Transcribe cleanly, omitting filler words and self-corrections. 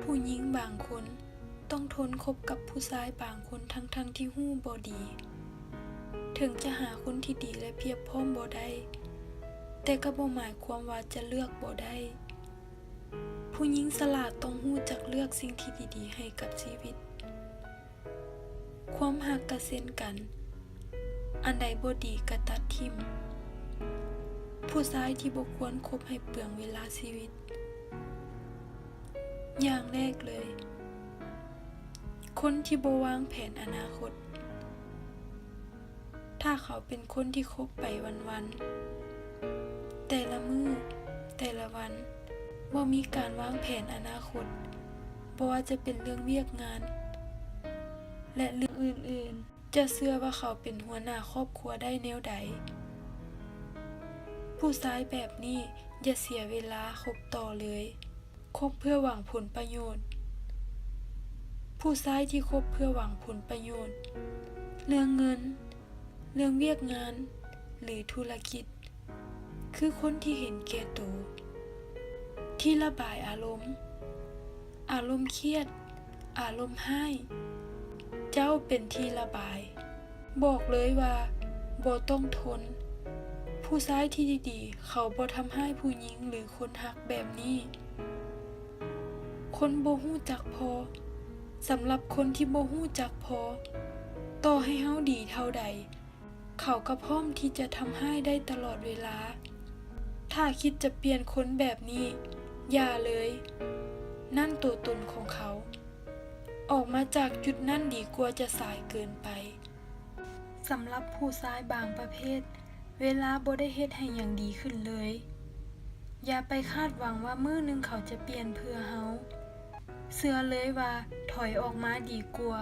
ผู้หญิงบางคนต้องทนคบกับผู้ชายบางคนทั้งที่ฮู้บ่ดีถึงจะหาคนที่ดีและเพียบพร้อมบ่ได้แต่ก็บ่หมายความว่าจะเลือกบ่ได้ผู้หญิงฉลาดต้องฮู้จักเลือกสิ่งที่ดีๆให้กับชีวิตความรักก็เช่นกันอันใดบ่ดีก็ตัดทิ่มผู้ชายที่บ่ควรคบให้เปลืองเวลาชีวิตอย่างแรกเลยคนที่บ่วางแผนอนาคตถ้าเขาเป็นคนที่คบไปวันๆแต่ละมื้อแต่ละวันบ่มีการวางแผนอนาคตบ่ว่าจะเป็นเรื่องเวียกงานและเรื่องอื่นๆจะเชื่อว่าเขาเป็นหัวหน้าครอบครัวได้แนวใดผู้ชายแบบนี้อย่าเสียเวลาคบต่อเลยคบเพื่อหวังผลประโยชน์ผู้ชายที่คบเพื่อหวังผลประโยชน์เรื่องเงินเรื่องเวียกงานหรือธุรกิจคือคนที่เห็นแก่ตัวที่ระบายอารมณ์เครียดอารมณ์ให้เจ้าเป็นที่ระบายบอกเลยว่าบ่ต้องทนผู้ชายที่ดีๆเขาบ่ทำให้ผู้หญิงหรือคนฮักแบบนี้คนบ่ฮู้จักพอสำหรับคนที่บ่ฮู้จักพอต่อให้เฮาดีเท่าใดเขาก็พร้อมที่จะทำให้ได้ตลอดเวลาถ้าคิดจะเปลี่ยนคนแบบนี้อย่าเลยนั่นตัวตนของเขาออกมาจากจุดนั้นดีกว่าจะสายเกินไปสำหรับผู้ชายบางประเภทเวลาบ่ได้เฮ็ดให้หยังดีขึ้นเลยอย่าไปคาดหวังว่ามื้อนึงเขาจะเปลี่ยนเพื่อเฮาเชื่อเลยว่าถอยออกมาดีกว่า